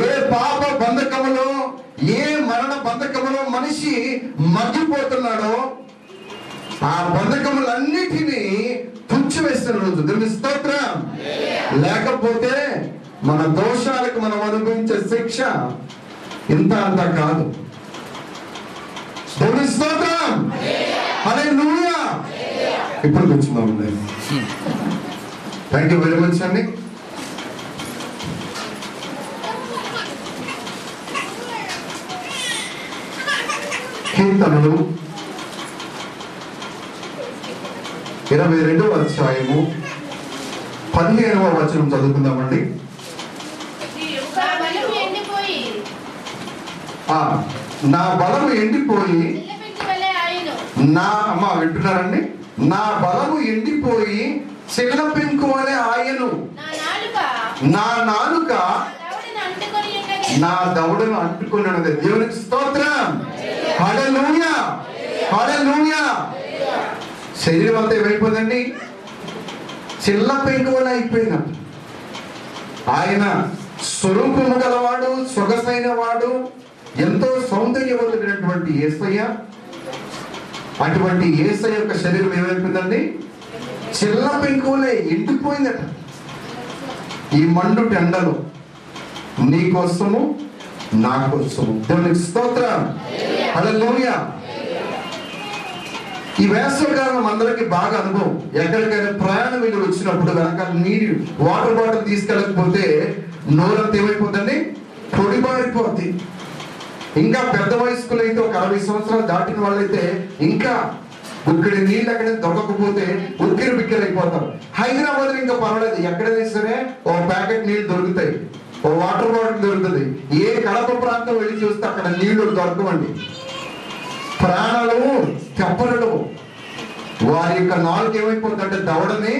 ఏ పాప బంధకములో, ఏ మరణ బంధకములో మనిషి మగ్గిపోతున్నాడో ఆ బంధకములన్నిటినీ తుడిచివేస్తున్న రోజు. దేవుని స్తోత్రం. లేకపోతే మన దోషాలకు మనం అనుభవించే శిక్ష ఇంత అంత కాదు. దేవుని స్తోత్రం. హల్లెలూయా. ఇప్పుడు కూర్చున్నామండి. థ్యాంక్ యూ వెరీ మచ్ అండి. కీర్తనలు 22వ అధ్యాయము 15వ వచనం చదువుకుందామండి. నా బలము ఎండిపోయి నా అమ్మ వింటున్నారండి, నా బలము ఎండిపోయి చెల్ల పెంకు వలె ఆయను, నా నాలుక నా దవడను అంటుకొని ఉన్నది. దేవునికి స్తోత్రం. హల్లెలూయా. హల్లెలూయా. శరీరం అంతా ఏమైపోయిందండి? చిల్ల పెంకు వలె అయిపోయినట్టు. ఆయన స్వరూపము గలవాడు, సొగసైన వాడు, ఎంతో సౌందర్యవంతుడైనటువంటి యేసయ్య. అటువంటి యేసయ్య యొక్క శరీరం ఏమైపోయిందండి? చిల్ల పెంకు వలె ఎండిపోయిందట. ఈ మండు ఎండలో నీ కోసము నా కోసము. దేవునికి స్తోత్రం. హల్లెలూయా. ఈ వేసవికాలం అందరికి బాగా అనుభవం. ఎక్కడికైనా ప్రయాణం వెళ్ళి వచ్చినప్పుడు కనుక నీరు వాటర్ బాటిల్ తీసుకెళ్ళకపోతే నోరంతా ఏమైపోతుంది? పొడిబారిపోద్ది. ఇంకా పెద్ద వయస్కులు అయితే ఒక 60 సంవత్సరాలు దాటిన వాళ్ళైతే ఇంకా ఉక్కడి నీళ్ళు ఎక్కడ దొరకకపోతే ఉక్కిరి బిక్కిరి అయిపోతారు. హైదరాబాద్ ఇంకా పర్వాలేదు, ఎక్కడైనా సరే ఓ ప్యాకెట్ నీళ్ళు దొరుకుతాయి, ఓ వాటర్ బాటిల్ దొరుకుతుంది. ఏ కడప ప్రాంతం వెళ్ళి చూస్తే అక్కడ నీళ్లు దొరకవండి. ప్రాణాలు తెప్పలడు. వారి యొక్క నాలుగు ఏమైపోతుంది అంటే దవడని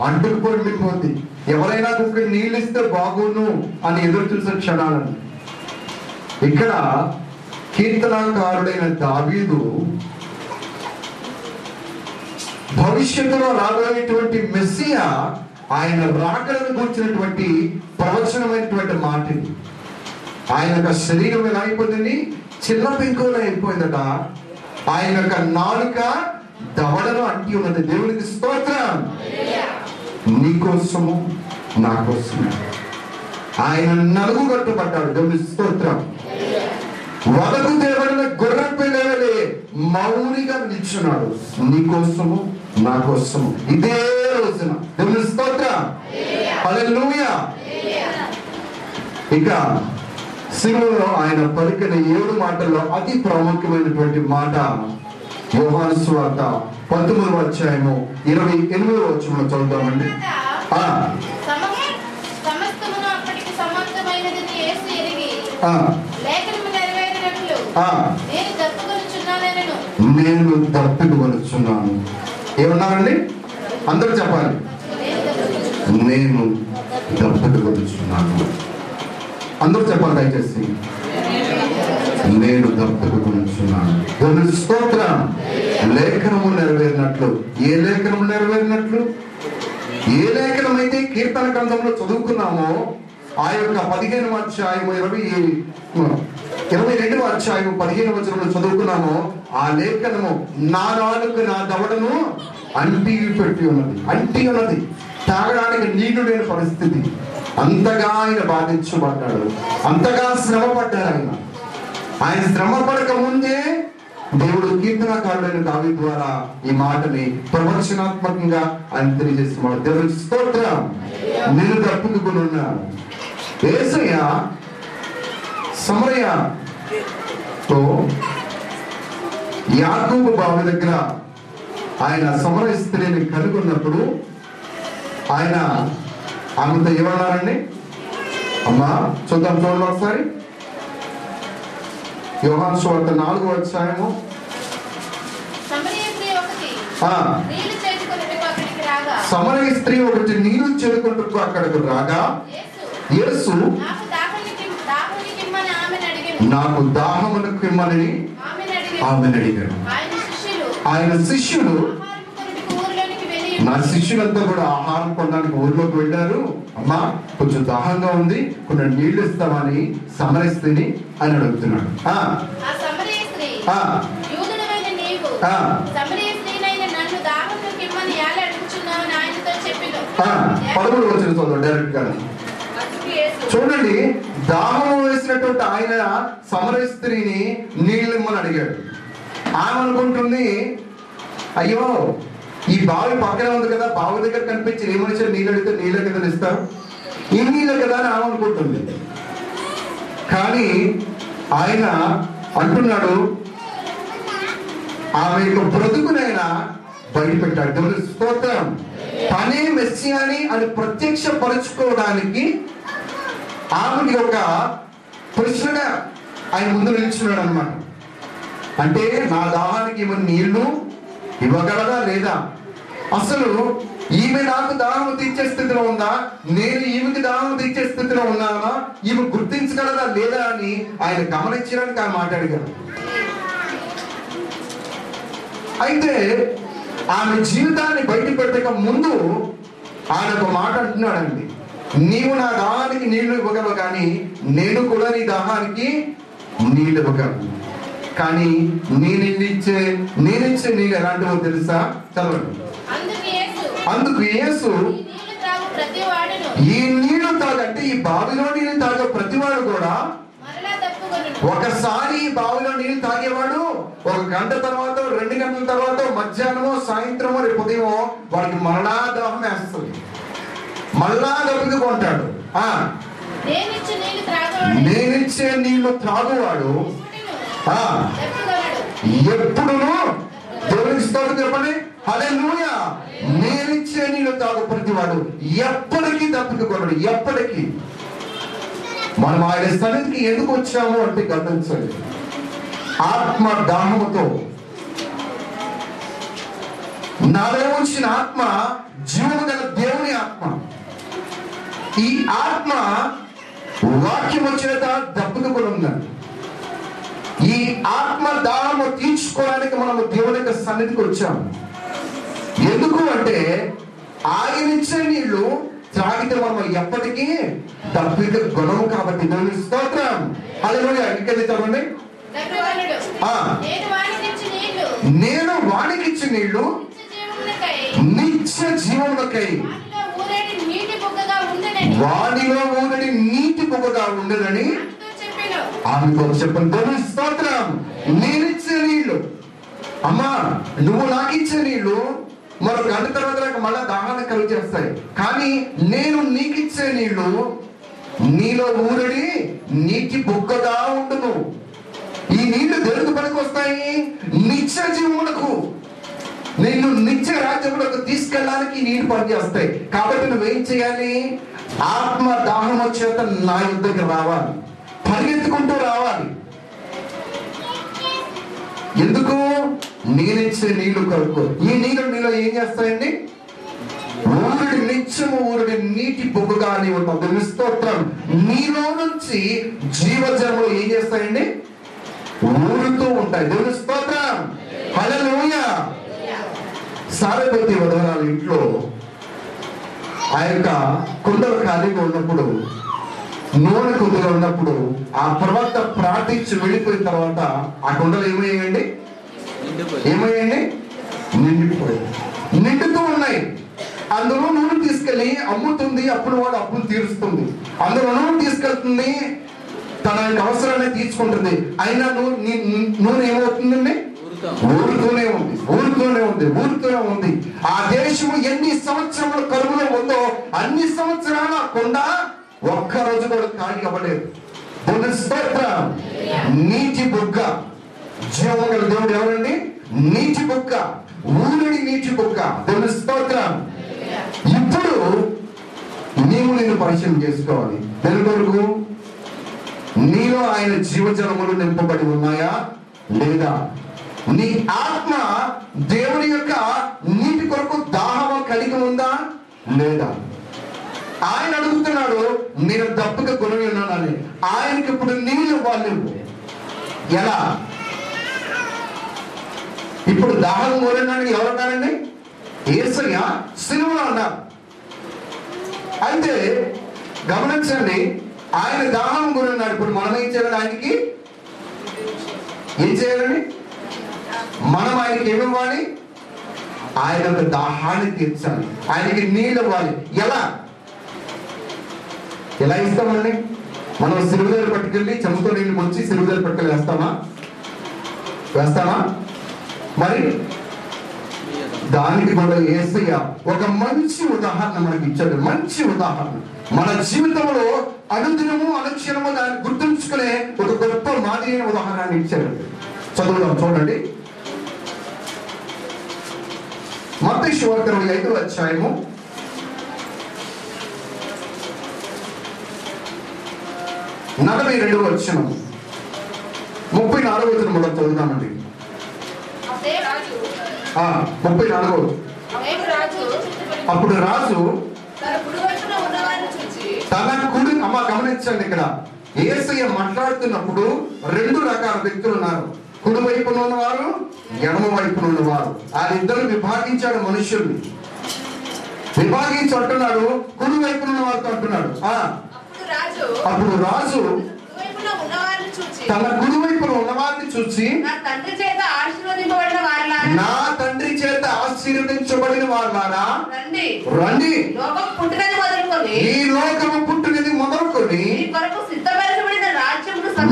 అంటుకుపోయింది. ఎవరైనా ఇక్కడ నీళ్ళు ఇస్తే బాగును అని ఎదురు చూసే క్షణాలని. ఇక్కడ కీర్తనాకారుడైన దావీదు భవిష్యత్తులో రాబోయేటువంటి మెస్సియా ఆయన రాకడను గురించినటువంటి ప్రవచనమైనటువంటి మాట ఇది. ఆయన యొక్క శరీరం ఎలా అయిపోతుంది? చిల్ల పెంకులో అయిపోయిందట. ఆయన యొక్క నాలుక దవడను అంటి ఉన్నది. దేవునికి స్తోత్రం. నీ కోసము నా కోసము ఆయన నలుగు కట్టుబడ్డాడు. దేవునికి స్తోత్రం. వదకు తేబడిన గొర్రె పిల్లలే మౌనిగా నిల్చున్నాడు. నీ కోసము నా కోసము ఇదే రోజున. దేవునికి స్తోత్రం. హల్లెలూయా. ఇక శిలువలో ఆయన పలికిన 7 మాటల్లో అతి ప్రాముఖ్యమైనటువంటి మాట యోహాను సువార్త 19వ అధ్యాయము 28వ వచనంలో చదువుతామండి. నేను దప్పికొనుచున్నాను. ఏమన్నారండి? అందరూ చెప్పాలి. నేను దప్పికొనుచున్నాను. అందరూ చెప్పాలి దయచేసి. నేను దప్పికొనుచున్నాను. దేవునికి స్తోత్రం. లేఖనము నెరవేరినట్లు. ఏ లేఖనము నెరవేరినట్లు? ఏ లేఖనం అయితే కీర్తన గ్రంథంలో చదువుకున్నామో ఆ యొక్క 15వ అధ్యాయం 22వ అధ్యాయం 15వ వచనంలో చదువుకున్నామో ఆ లేఖనము నా నాలుక నా దవడను అంటి పెట్టి ఉన్నది. అంటి ఉన్నది. తాగడానికి నీళ్లు లేని పరిస్థితి. అంతగా ఆయన బాధించబడ్డాడు. అంతగా శ్రమ పడ్డాడు. ఆయన శ్రమ పడక ముందే దేవుడు కీర్తనకారుడైన దావీదు ద్వారా ఈ మాటని ప్రవచనాత్మకంగా ఆయన తెలియజేస్తున్నాడు. దేవునికి స్తోత్రం. నేను తప్పుకుని ఉన్నాను. యేసయ్య సమరయతో యాకోబు బావి దగ్గర ఆయన సమరయ స్త్రీని కనుగొన్నప్పుడు ఆయన ఆమెతో ఏమన్నారండి? అమ్మా చూద్దాం, చూడండి ఒకసారి. యోహాను సువార్త 4వ అధ్యాయము. సమరయ స్త్రీ ఒకటి నీళ్లు చేరుకుంటూ అక్కడికి రాగా యేసు నాకు దాహమునకు ఇమ్మని ఆమెను అడిగాడు. ఆయన శిష్యులు నా శిష్యులంతా కూడా ఆహారం కొనడానికి ఊర్లోకి వెళ్ళారు. అమ్మా కొంచెం దాహంగా ఉంది, కొన్ని నీళ్లు ఇస్తామని సమరయ స్త్రీని అని అడుగుతున్నాడు. పదమూడు వచ్చిన చదువు డైరెక్ట్ గా చూడండి. దాహం వేసినటువంటి ఆయన సమరయ స్త్రీని నీళ్ళు ఇమ్మని అడిగాడు. ఆమె అనుకుంటుంది, అయ్యో ఈ బావి పక్కనే ఉంది కదా, బావి దగ్గర కనిపించి ఏ మనిషి నీళ్ళు అడిగితే నీళ్ళ కదా ఇస్తారు, ఈ నీళ్ళ కదా అని ఆమె అనుకుంటుంది. కానీ ఆయన అంటున్నాడు, ఆమె యొక్క బ్రతుకునైనా బయటపెట్టాడు. దేవుని స్తోత్రం. తనే మెస్సియాని అని ప్రత్యక్ష పరుచుకోవడానికి ఆమెకి ఒక ప్రశ్నగా ఆయన ముందు నిల్చున్నాడు అనమాట. అంటే నా దాహానికి ఈమె నీళ్లు ఇవ్వగలదా లేదా, అసలు ఈమె నాకు దాహం తీర్చే స్థితిలో ఉందా, నేను ఈమెకి దాహం తీర్చే స్థితిలో ఉన్నానా, ఈమె గుర్తించగలదా లేదా అని ఆయన గమనించడానికి ఆయన మాట్లాడగలరు. అయితే ఆమె జీవితాన్ని బయట పెట్టక ముందు ఆయన ఒక మాట అంటున్నాడండి, నీవు నా దాహానికి నీళ్లు ఇవ్వగలవు కానీ నేను కూడా నీ దాహానికి నీళ్ళు ఇవ్వగలను. కానీ నేనిచ్చే నీళ్ళు ఎలాంటివో తెలుసా? చదవండి. అందుకు యేసు ఈ నీళ్లు తాగంటే ఈ బావిలో నీళ్ళు తాగే ప్రతివాడు కూడా ఒకసారి ఈ బావిలో నీళ్ళు తాగేవాడు 1 గంట తర్వాత 2 గంటల తర్వాత మధ్యాహ్నమో సాయంత్రమో రేపు ఉదయమో వాడికి మరలా దాహం వేస్తుంది, మళ్ళా దప్పుకుంటాడు. నేనిచ్చే నీళ్లు త్రాగువాడు ఎప్పుడును దేవునికి స్తోత్రం చెప్పండి, హల్లెలూయా. నేనిచ్చే నీళ్లు తాగు ప్రతివాడు ఎప్పటికీ దప్పుకొనడు. ఎప్పటికీ మనం ఆయన సన్నిధికి ఎందుకు వచ్చాము అంటే గమనించండి, ఆత్మ దాహముతో. నాలో వచ్చిన ఆత్మ జీవము గల దేవుని ఆత్మ. ఈ ఆత్మ వాక్యం వచ్చేట దప్పుకొని ఉందండి. ఈ ఆత్మ దాహము తీర్చుకోవడానికి మనము దేవుని యొక్క సన్నిధికి వచ్చాము. ఎందుకు అంటే ఆయన ఇచ్చే నీళ్లు త్రాగితే మనం ఎప్పటికీ దప్పిక గుణము కాబట్టి. దేవుని స్తోత్రం. హల్లెలూయా. ఇంకెళ్ళి చదవండి. నేను వానికి ఇచ్చే నీళ్లు నిత్య జీవమునకై వాడిలో ఊరడి నీటి బొగ్గగా ఉండదని ఆమెతో చెప్పండి. దేవుని స్తోత్రం. నేనిచ్చే నీళ్లు, అమ్మా నువ్వు నాకు ఇచ్చే నీళ్లు మరో గంట తర్వాత నాకు మళ్ళా దాహాన్ని కలుగు చేస్తాయి. కానీ నేను నీకు ఇచ్చే నీళ్లు నీలో ఊరడి నీటి బొగ్గగా ఉండును. ఈ నీళ్లు దేనికి పనికి వస్తాయి? నిత్య జీవమునకు, నిన్ను నిత్య రాజ్యములకు తీసుకెళ్ళడానికి నీళ్లు పనిచేస్తాయి. కాబట్టి నువ్వేం చేయాలి? ఆత్మ దాహము చేత నా యుద్ధకి రావాలి, పరిగెత్తుకుంటూ రావాలి. ఎందుకు? నేనిచ్చే నీళ్లు కొరకు. ఈ నీళ్ళు నీలో ఏం చేస్తాయండి? ఊరుడి నిత్యము ఊరుడి నీటి బొగ్గుగా నీవు ఉంటావు. స్తోత్రం. నీలో నుంచి జీవజలములు ఏం చేస్తాయండి? ఊరుతూ ఉంటాయి. దేవుని స్తోత్రం. హల్లెలూయా. సారెపతి వధవరాల ఇంట్లో ఆ యొక్క కుండలు ఖాళీగా ఉన్నప్పుడు, నూనె కొద్దిగా ఉన్నప్పుడు ఆ ప్రవక్త ప్రార్థించి వెళ్ళిపోయిన తర్వాత ఆ కుండలు ఏమయ్యండి? నిండుతూ ఉన్నాయి. అందులో నూనె తీసుకెళ్ళి అమ్ముతుంది. అప్పుడు వాడు అప్పులు తీరుస్తుంది. అందులో నూనె తీసుకెళ్తుంది, తన అవసరాన్ని తీసుకుంటుంది. అయినా నూనె ఏమవుతుందండి? ఊరుతూనే ఉంది. ఆ దేశము ఎన్ని సంవత్సరముల కరువులో ఉందో అన్ని సంవత్సరాల కొండ ఒక్క రోజు కూడా ఖాళీ అవ్వలేదు. స్తోత్రం. నీటి బుగ్గ. జీవము గల దేవుడు ఎవరండి? నీటి బుగ్గ, ఊరిడి నీటి బుగ్గ. దేవుని స్తోత్రం. ఇప్పుడు నీవు నిన్ను పరిచయం చేసుకోవాలి. దేని కొరకు? నీలో ఆయన జీవజలములు నింపబడి ఉన్నాయా లేదా? నీ ఆత్మ దేవుని యొక్క నీటి కొరకు దాహము కలిగి ఉందా లేదా? ఆయన అడుగుతున్నాడు, నేను దప్పుగా కొని ఉన్నానని. ఆయనకి ఇప్పుడు నీళ్ళు ఇవ్వాలి. ఎలా? ఇప్పుడు దాహం కోరడానికి ఎవరున్నారండి? యేసయ్య సిలువలో ఉన్నారు. అయితే గమనించండి, ఆయన దాహం కొని ఉన్నాడు. ఇప్పుడు మనం ఏం చేయాలి? ఆయనకి ఏం చేయాలని? మనం ఆయనకి ఏమివ్వాలి? ఆయన యొక్క దాహాన్ని తీర్చాలి, ఆయనకి నీళ్ళు ఇవ్వాలి. ఎలా ఇస్తామండి? మనం సిలువలు పట్టుకెళ్ళి చెంతో నీళ్ళు ముంచి సిలువలు పట్టుకెళ్ళి వేస్తామా? మరి దానికి కూడా యేసయ్య ఒక మంచి ఉదాహరణ మనకి ఇచ్చాడు. మంచి ఉదాహరణ మన జీవితంలో అనుదినము అనుక్షణము దాన్ని గుర్తుంచుకునే ఒక గొప్ప మాదిరి ఉదాహరణ ఇచ్చాడు. చదువుదాం, చూడండి. మత్తయి సువార్త 25వ అధ్యాయము 42వ వచనం 34వ వచనం మనం చదువుదామండి. 34. అప్పుడు రాజు తన కుడి, అమ్మ గమనించండి, ఇక్కడ యేసయ్య మాట్లాడుతున్నప్పుడు 2 రకాల వ్యక్తులు ఉన్నారు. కుడి వైపున ఉన్నవారు, ఎడమ వైపున ఉన్నవారు. వాళ్ళిద్దరు విభాగించాడు మనుషుల్ని. విభాగించి అంటున్నాడు, కుడి వైపున ఉన్న వారితో అంటున్నాడు. అప్పుడు రాజు తన కుడి వైపున ఉన్నవారిని చూసి, నా తండ్రి చేత ఆశీర్వదించబడిన వారులారా, రండి, ఈ లోకము పుట్టినది మొదలుకొని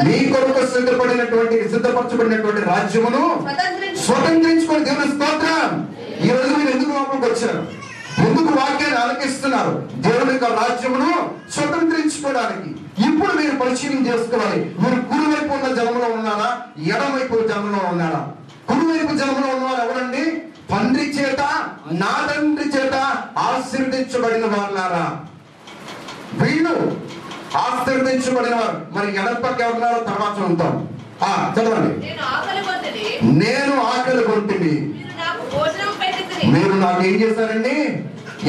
మీ కొరకు సిద్ధపరచబడినటువంటి రాజ్యమును స్వతంత్రించుకొని. దేవుని స్తోత్రం. ఈ రోజు మీరు ఎందుకు లోపలికి వచ్చారు? ఎందుకు వాక్యాన్ని ఆలకిస్తున్నారు? దేవుని యొక్క రాజ్యమును స్వతంత్రించుకోవడానికి. ఇప్పుడు మీరు పరిశీలన చేసుకోవాలి. మీరు కుడివైపు ఉన్న జనంలో ఉన్నారా, ఎడమవైపు జనంలో ఉన్నారా? కుడివైపు జనంలో ఉన్నవారు ఎవరండి? తండ్రి చేత, నా తండ్రి చేత ఆశీర్వదించబడిన వారులారా, వీళ్ళు ఆశీర్వదించబడిన వారు. మరి ఎడమ పక్క ఎవరున్నారో తర్వాత ఉంటాం. చదవండి. నేను ఆకలి కొంటిని, మీరు నాకు ఏం చేశారండి?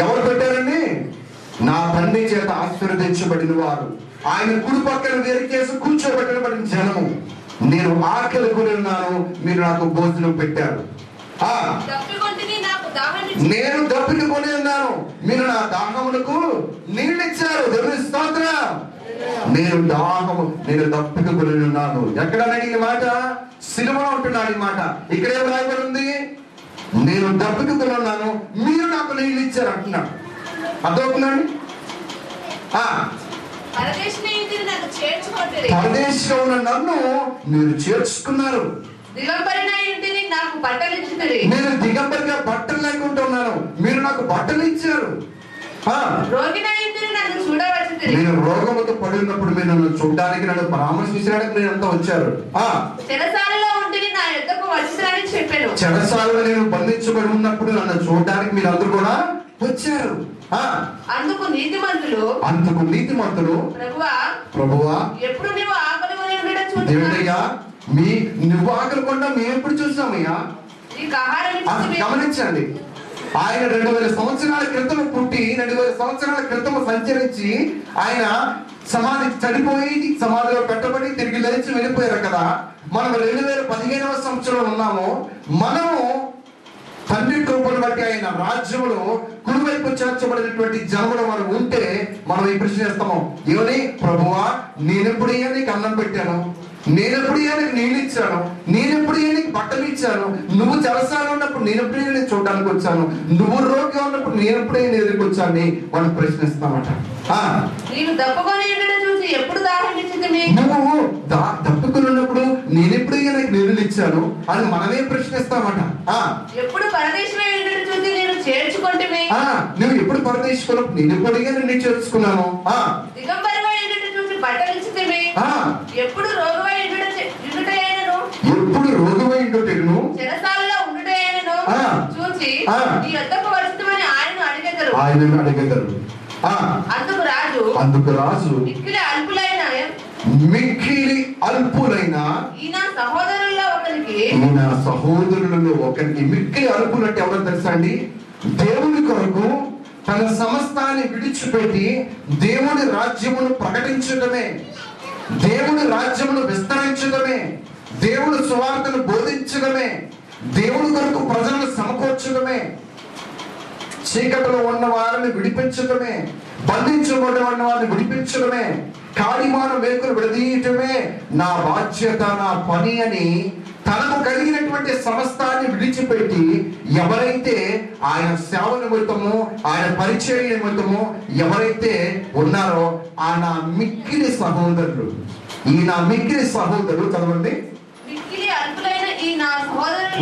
ఎవరు పెట్టారండి? నా తండ్రి చేత ఆశీర్వదించబడిన వారు. ఆయన కుడి పక్కన వేరు చేసి కూర్చోబెట్టబడిన జనము. నేను ఆకలి కొని ఉన్నాను, మీరు నాకు భోజనం పెట్టారు. నేను దప్పిక కొని ఉన్నాను, మీరు నా దాహమునకు నీళ్ళు ఇచ్చారు. దేవుని స్తోత్రం. నేను దప్పిక కొని ఉన్నాను. ఎక్కడ ఈ మాట? సిలువలో ఉంటున్నాడు ఈ మాట. ఇక్కడే రాయబడి ఉంది, నేను దప్పిక కొని ఉన్నాను, మీరు నాకు నీళ్ళు ఇచ్చారు అంటున్నాడు. అర్థమవుతుందండి? పరదేశంలో ఉన్న నన్ను మీరు చేర్చుకున్నారు. నేను దిగంబరిగా బట్టలు లేకుంటున్నాను, మీరు నాకు బట్టలు ఇచ్చారు. నేను రోగముతో పడి ఉన్నప్పుడు మీరు నన్ను చూడడానికి, నన్ను పరామర్శించడానికి మీరు అంతా వచ్చారు. చెరసాలలో నేను బంధించబడి ఉన్నప్పుడు నన్ను చూడడానికి మీరు అందరూ కూడా వచ్చారు. అందుకు నీతిమంతులు ప్రభువా, ఎప్పుడు నువ్వు ఆకలి కొని ఉండడం చూడయ్యా, నువ్వు ఆకలి కొన్నా మేము ఎప్పుడు చూసామయ్యా? గమనించండి, ఆయన 2000 సంవత్సరాల క్రితం పుట్టి 2000 సంవత్సరాల క్రితం సంచరించి ఆయన సమాధి చనిపోయి సమాధిలో పెట్టబడి తిరిగి లేచి వెళ్ళిపోయారు కదా. మనం 2015వ సంవత్సరంలో ఉన్నాము. మనము తండ్రి కృపను బట్టి ఆయన రాజ్యములో కుడివైపు చేర్చబడినటువంటి జనములు మనం ఉంటే మనం ఈ ప్రశ్న చేస్తాము, ఏమని? ప్రభువా, నేనెప్పుడయ్యా నీకు అన్నం పెట్టాను? నేనెప్పుడయ్యా నీకు నీళ్ళు ఇచ్చాను? నేనెప్పుడయ్యా నీకు బట్టలు ఇచ్చాను? నువ్వు చెరసాల ఉన్నప్పుడు నేనెప్పుడైనా నేను చూడడానికి వచ్చాను? నువ్వు రోగిగా ఉన్నప్పుడు నేనెప్పుడైనా నీ దగ్గరికి వచ్చాను? మనం ప్రశ్నిస్తామట. నువ్వు దప్పుకొని ఉన్నప్పుడు నేనెప్పుడైనా నీకు నీళ్ళు ఇచ్చాను అని మనమే ప్రశ్నిస్తామట. నువ్వు ఎప్పుడు పరదేశికున్నప్పుడు నేను ఎప్పుడైనా నిన్ను చేర్చుకున్నాను. ఎప్పుడు రోగమై ఉండుటను ఆయనను అడిగెదరు. అందుకు రాజు మిక్కిలి అల్పులైన ఈయన సహోదరులలో ఒకరికి. మిక్కిలి అల్పులు అంటే ఎవరో తెలుసా అండి? దేవుని కొరకు తన సమస్తాన్ని విడిచిపెట్టి దేవుని రాజ్యమును ప్రకటించడమే, దేవుని రాజ్యమును విస్తరించడమే, దేవుని సువార్తను బోధించడమే, దేవుని కొరకు ప్రజలను సమకూర్చడమే, చీకటిలో ఉన్న వారిని విడిపించడమే, బంధించబడిన వారిని విడిపించడమే, కాడిమాన మేకులు విడదీయటమే నా బాధ్యత, నా పని అని తనకు కలిగినటువంటి సమస్తాన్ని విడిచిపెట్టి ఎవరైతే ఆయన సేవ నిమిత్తము, ఆయన పరిచయ నిమిత్తము ఎవరైతే ఉన్నారో ఆ నా మిక్కిలి సహోదరులు, ఈ నా మిక్కిలి సహోదరులు, చదవండి.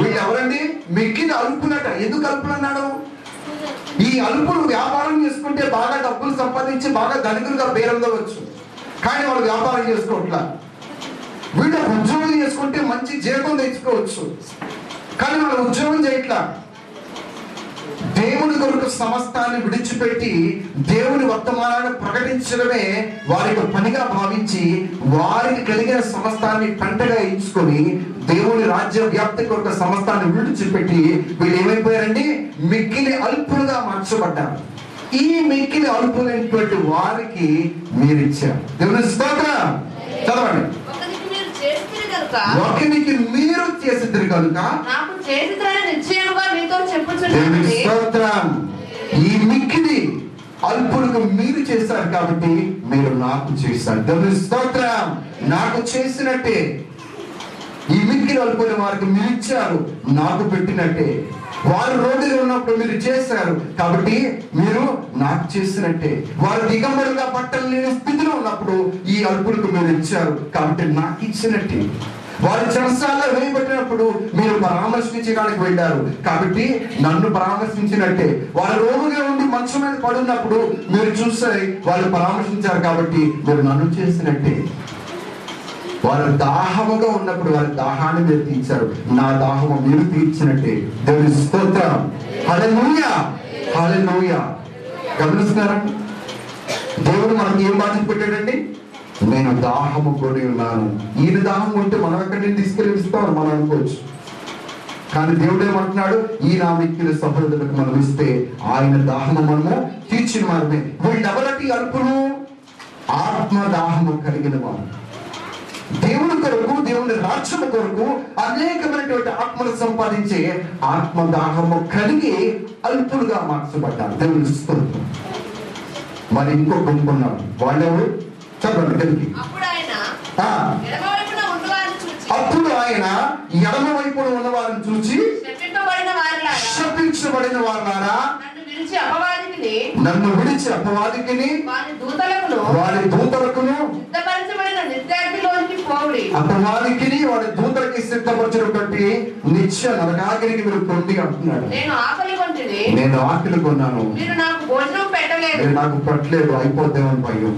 వీళ్ళు ఎవరండి? మిక్కిలి అల్పులట. ఎందుకు అల్పులు అన్నాడు? ఈ అల్పులు వ్యాపారం చేసుకుంటే బాగా డబ్బులు సంపాదించి బాగా ధనికులుగా పేరొందవచ్చు, కానీ వాళ్ళు వ్యాపారం చేసుకోవట్లా. వీళ్ళు ఉద్యోగం చేసుకుంటే మంచి జీతం తెచ్చుకోవచ్చు, కానీ వాళ్ళు ఉద్యోగం చేయట్లా. దేవుని కొరకు సమస్తాన్ని విడిచిపెట్టి దేవుని వర్తమానాన్ని ప్రకటించడమే వారి పనిగా భావించి వారికి కలిగిన సమస్తాన్ని పంటగా ఇచ్చుకొని దేవుని రాజ్య వ్యాప్తి కొరకు సమస్తాన్ని విడిచిపెట్టి వీళ్ళు ఏమైపోయారండి? మిక్కిలి అల్పులుగా మార్చబడ్డారు. ఈ మిక్కిలి అల్పులైనటువంటి వారికి మీరు ఇచ్చారు. దేవుని స్తోత్రం. చదవండి. ఒకరికి మీరు చేసిద్దరు కనుక స్తోత్రం. ఈ మిక్కిలి అల్పులకు మీరు చేశారు కాబట్టి మీరు నాకు చేశారు. దేవుని స్తోత్రం. నాకు చేసినట్టే ఈ మిక్కిలి అల్పుల వారికి మీరు ఇచ్చారు, నాకు పెట్టినట్టే. వారు రోడ్డులో ఉన్నప్పుడు మీరు చేశారు కాబట్టి మీరు నాకు చేసినట్టే. వారు దిగంబరుగా బట్టలు లేని స్థితిలో ఉన్నప్పుడు ఈ అల్పులకు మీరు ఇచ్చారు కాబట్టి నాకు ఇచ్చినట్టే. వారు చెరసాలలో వేయబట్టినప్పుడు మీరు పరామర్శించడానికి వెళ్ళారు కాబట్టి నన్ను పరామర్శించినట్టే. వారు రోగుగా ఉండి మంచం మీద పడున్నప్పుడు మీరు చూసారు, వాళ్ళు పరామర్శించారు కాబట్టి మీరు నన్ను చేసినట్టే. వారు దాహముగా ఉన్నప్పుడు వారి దాహాన్ని మీరు తీర్చారు, నా దాహము మీరు తీర్చినట్టే. దేవుని స్తోత్రం. హల్లెలూయా, హల్లెలూయా. గమనిస్తున్నారా? దేవుడు మనకి ఏం బాధ్యత పెట్టాడండి? నేను దాహము కొని ఉన్నాను. ఈయన దాహం ఉంటే మనం ఎక్కడి నుంచి తీసుకెళ్ళిస్తామని మనం అనుకోవచ్చు, కానీ దేవుడు ఏమంటున్నాడు? ఈ నా మిక్కిలి సహోదరులకు మనం ఇస్తే ఆయన దాహము మనము తీర్చిన వారమే. వీళ్ళెవరటి అల్పులు? ఆత్మదాహము కలిగిన వారు. దేవుని కొరకు, దేవుని రాజ్యము కొరకు అనేకమైనటువంటి ఆత్మను సంపాదించే ఆత్మదాహము కలిగి అల్పులుగా మార్చబడ్డారు. దేవుని స్తోత్రం. మరి ఇంకో గుంపున్నారు. వాళ్ళెవరు? చదవండి కలిగి. అప్పుడు ఆయన ఎడమ వైపున ఉన్న వారిని చూచి శపించబడిన వారులారా, నన్ను విడిచి అపవాదికిని వారి దూతలకును అపవాదికిని వారి దూతలకి సిద్ధపరిచినటువంటి నిత్య నరకాగ్నికి మీరు పొంది అంటున్నాడు. నేను ఆకలి కొన్నాను, మీరు నాకు పెట్టలేదు, అయిపోతామని భయం.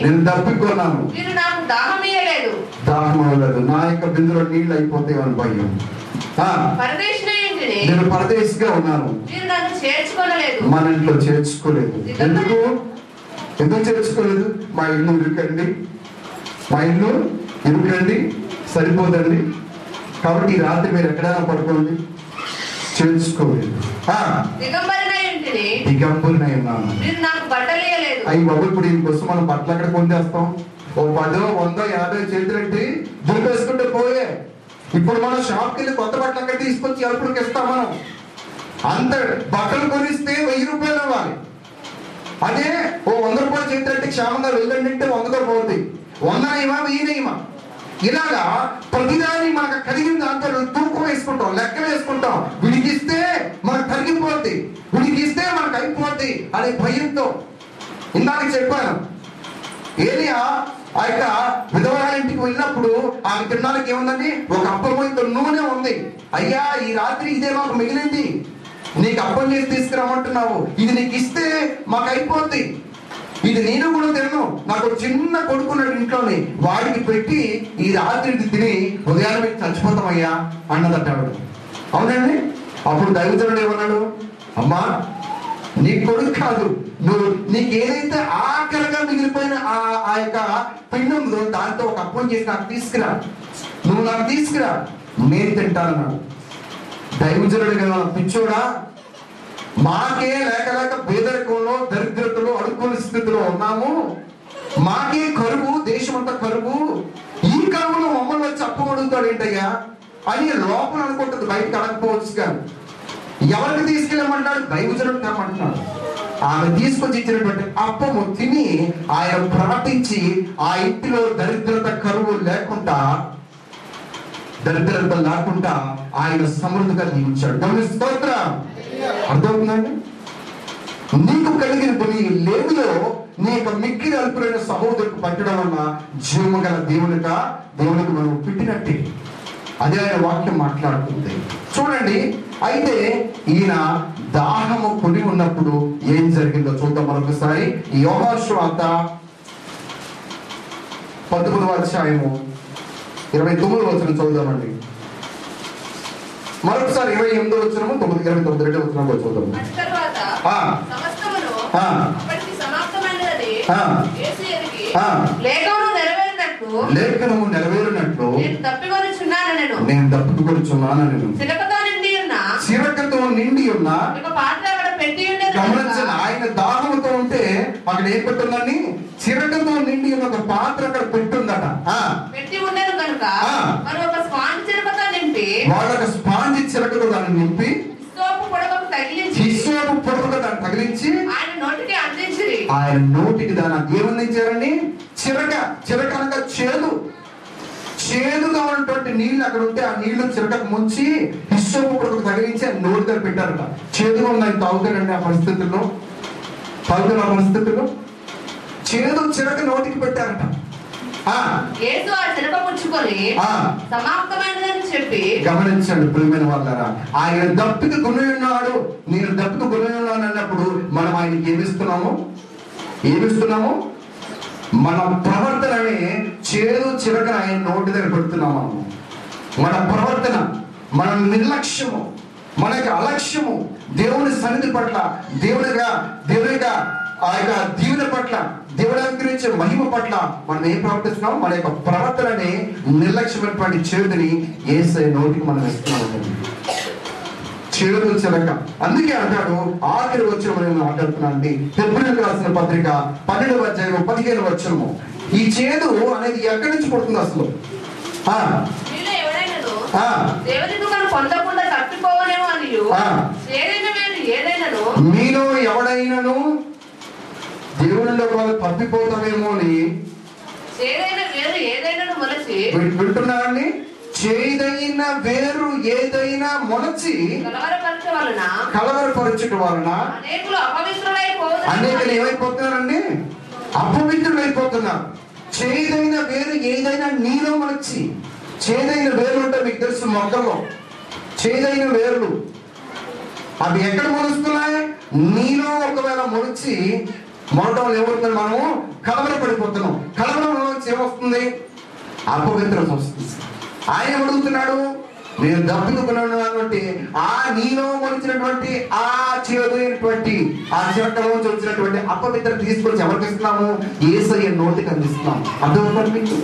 నేను తప్పికొన్నాను, దాహం అవ్వలేదు, నా యొక్క బిందులో నీళ్ళు అయిపోతామని భయం. నేను పరదేశిగా ఉన్నాను, మన ఇంట్లో చేర్చుకోలేదు. ఎందుకు చేర్చుకోలేదు? మా ఇల్లు ఇరుకండి, మా ఇల్లు ఇరుకండి, సరిపోదండి, కాబట్టి ఈ రాత్రి మీరు ఎక్కడైనా పడుకోండి. చేర్చుకోలేదు. దిగంబరినై ఉన్నాను. అయ్యి బాబు, ఇప్పుడు దీనికోసం మనం బట్టలు ఎక్కడ కొనిచేస్తాం? ఓ 10, 100, 50 చేతులెట్టి దులిపేసుకుంటే పోయే. ఇప్పుడు మనం షాప్కి వెళ్ళి కొత్త బట్టలు అక్కడ తీసుకొచ్చి అల్పుడికి ఇస్తాం. మనం అంత బట్టలు కొనిస్తే 1000 రూపాయలు ఇవ్వాలి. అదే ఓ 100 రూపాయలు చేతులెట్టి క్షేమంగా వెళ్ళండి అంటే 100తో పోతుంది. 100 నయమా, 1000 నయమా? ఇలాగా ప్రతిదాన్ని మనకు కలిగిన దాంతో తూకం వేసుకుంటాం, లెక్క వేసుకుంటాం. విడికిస్తే మనకు తరిగిపోద్ది, విడికిస్తే మనకు అయిపోద్ది అనే భయంతో. ఇందాక చెప్పాను, ఏలియా ఆ యొక్క విధవరాలింటికి వెళ్ళినప్పుడు ఆమె తినడానికి ఏముందండి? ఒక అప్పము, ఇంత నూనె ఉంది. అయ్యా, ఈ రాత్రి ఇదే మాకు మిగిలింది, నీకు అప్పం చేసి తీసుకురామంటున్నావు, ఇది నీకు ఇస్తే మాకు అయిపోద్ది, ఇది నేను కూడా తినను, నాకు చిన్న కొడుకున్నాడు ఇంట్లోని, వాడికి పెట్టి ఈ రాత్రి తిని ఉదయాన్నే మీకు చచ్చిపోతామయ్యా అన్నదట్టాడు. అవునండి. అప్పుడు దైవజనుడు ఏమన్నాడు? అమ్మా, నీ కొడుకు కాదు, నీకు ఏదైతే ఆకలిగా మిగిలిపోయిన ఆ యొక్క పిండం ఉందో దాంతో ఒక అప్పం చేసి నాకు తీసుకురా, నువ్వు నాకు తీసుకురా, నేను తింటానన్నాడు. దైవజనుడు పిచ్చోడా, మాకే లేక పేదరికంలో, దరిద్రతలో, అడుక్కునే స్థితిలో ఉన్నాము, మాకే కరువు, దేశమంతా కరువు, ఈ కరువులో మమ్మల్ని వచ్చి అప్పు అడుగుతాడు ఏంటయ్యా అని లోపల అనుకుంటుంది, బయటకు అడగకపోవచ్చు. కానీ ఎవరికి తీసుకెళ్ళమంటున్నాడు? దైవజనుడు తెమ్మంటున్నాడు. ఆమె తీసుకొచ్చి ఇచ్చినటువంటి అప్పము తిని ఆయన ప్రార్థించి ఆ ఇంటిలో దరిద్రత కరువు లేకుండా ఆయన సమృద్ధిగా దీవించాడు. దేవుని స్తోత్రం. అర్థమవుతుందండి? నీకు కలిగిన నీ లేమిలో నీ యొక్క మిక్కిలి అల్పులైన సహోదరుకు పట్టడం వల్ల జీవము గల దేవునికి మనం పెట్టినట్టే. అదే ఆయన వాక్యం మాట్లాడుతుంది. చూడండి, అయితే ఈయన దాహము కొని ఉన్నప్పుడు ఏం జరిగిందో చూద్దాం మరొకసారి. యోహాను సువార్త 11వ అధ్యాయము 29వ వచనం చదువుదామండి. మరొకసారి 28వ వచనము 29 వచనంలో చూద్దాం. లేఖనము నెరవేరినట్లు నేను తప్పికొనుచున్నాను. చిరకతో నిండి ఉన్న గమనించిన ఆయన దాహంతో ఉంటే అక్కడ ఏం పెట్టిందని, చిరకతో నిండి ఉన్న ఒక పాత్ర అక్కడ పెట్టుందట. వాళ్ళ స్పాంజి చిరకతో దాన్ని నింపి దాన్ని తగిలించి ఆయన నోటికి దాన్ని ఏమందించారండి? చిరక అనగా చేదుగా ఉన్నటువంటి నీళ్లు అక్కడ ఉంటే ఆ నీళ్లు చిరకకు ముంచి హిస్సోపు పొడకు తగిలించి ఆయన నోటి దగ్గర పెట్టారట. చేదుగా ఉన్నాయి తాగుతాడండి ఆ పరిస్థితుల్లో, చేదు చిరక నోటికి పెట్టారట. గమనించండి ప్రియమైన వాళ్ళారా, ఆయన దప్పికి గురి ఉన్నాడు, నేను దప్పికి గురి ఉన్నాను అన్నప్పుడు మనం ఆయనకి ఏమిస్తున్నాము? మన ప్రవర్తనని చేదు చిరకన ఆయన నోటి దగ్గర పెడుతున్నాము. మన ప్రవర్తన, మన నిర్లక్ష్యము, మనకి అలక్ష్యము, దేవుని సన్నిధి పట్ల, దేవునిగా ఆ యొక్క దీవెన పట్ల, దేవుని గురించి మహిమ పట్ల మనం ఏం ప్రవర్తిస్తున్నాం? మన యొక్క ప్రవర్తనని నిర్లక్ష్యమైనటువంటి చేదుని యేసయ్య నోటికి మనం ఇస్తున్నాం. చేదు చిరక. అందుకే అంటాడు, ఆఖరి వచ్చిన మనం మాట్లాడుతున్నా అండి. ఫిబ్రవరికి రాసిన పత్రిక 12వ అధ్యాయం 15వ వచనము. ఈ చేదు అనేది ఎక్కడి నుంచి పుడుతుంది అసలు? మీలో ఎవడైనాను దేవునిలో వాళ్ళు తప్పిపోతామేమో అని వింటున్నారండి. చేదైన వేరు ఏదైనా మొలచి కలవరపరచుట వలన అనేకులు ఏమైపోతున్నారండి? అపవిత్రులైపోతున్నారు. చేదైన వేరు ఏదైనా నీలో మొలచి, చేదైన వేరు అంటే మీకు తెలుసు, మొక్కలో చేదైన వేర్లు అవి ఎక్కడ మొలుస్తున్నాయి? నీలో ఒకవేళ మొలిచి మొలటం వల్ల ఏమవుతుంది? మనము కలవరపడిపోతున్నాం. కలవరంలో ఏమొస్తుంది? అపవిత్రత వస్తుంది. ఆయన అడుగుతున్నాడు, నేను దప్పికున్నాను అంటే ఆ నీలో మొలిచినటువంటి ఆ చేదైనటువంటి ఆ చిరకలోంచి వచ్చినటువంటి అపవిత్రత తీసుకొచ్చి ఎవరికి ఇస్తున్నాము? యేసయ్య నోటికి అందిస్తున్నాము. అర్థమవుతుంది మీకు?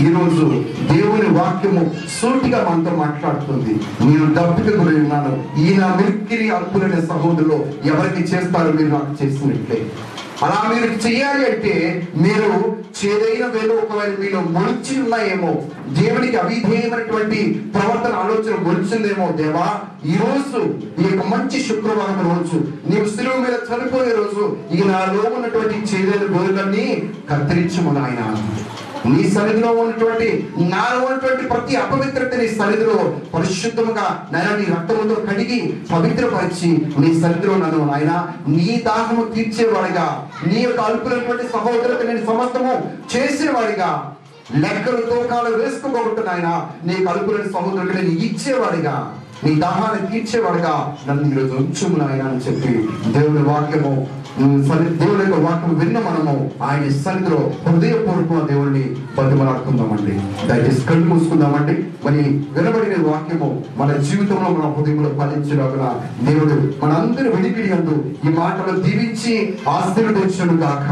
ఈరోజు దేవుని వాక్యము సూటిగా మనతో మాట్లాడుతుంది. నేను దప్పిక గురి ఉన్నాను. ఈయన మిక్కిలి అల్పులైన సహోదరులు ఎవరికి చేస్తారు? మీరు నాకు చేసినట్లే. అలా మీరు చెయ్యాలి అంటే మీరు చేదైన వేలు ఒకవేళ మీలో మొలిచి ఉన్నాయేమో, దేవునికి అవిధేయమైనటువంటి ప్రవర్తన ఆలోచన మొలిచిందేమో, దేవా ఈ రోజు ఈ యొక్క మంచి శుక్రవారం రోజు, నీవు శిలువ మీద చనిపోయే రోజు, ఈ నాలో ఉన్నటువంటి చేదైన వేలులన్నీ కత్తిరించమని ఆయన నీ సన్నిధిలో ఉన్నటువంటి, నాలో ఉన్నటువంటి ప్రతి అపవిత్రత నీ సన్నిధిలో పరిశుద్ధముగా నాయన నీ రక్తముతో కడిగి పవిత్రపరిచి నీ సన్నిధిలో నన్ను ఆయన నీ దాహము తీర్చేవాడిగా, నీ యొక్క అల్పులైనటువంటి సహోదరులకు నేను సమస్తము చేసేవాడిగా, లెక్కలు తూకాలు వేసుకోబోతున్న ఆయన నీ అల్పులైన సహోదరులకు నేను ఇచ్చేవాడిగా, నీ దాహాన్ని తీర్చేవాడిగా నన్ను ఈరోజు ఉంచుము నాయన అని చెప్పి దేవుని వాక్యము, దేవుని యొక్క వాక్యం విన్న మనము ఆయన సన్నిధిలో హృదయపూర్వక దేవుడిని బతిమలాడుకుందామండి. దయచేసి కళ్ళు మూసుకుందామండి. మరి వినబడిన వాక్యము మన జీవితంలో, మన హృదయంలో ఫలించులాగా దేవుడు మనందరూ విడిపిడి అందు ఈ మాటలు దీవించి ఆశీర్వదించును గాక.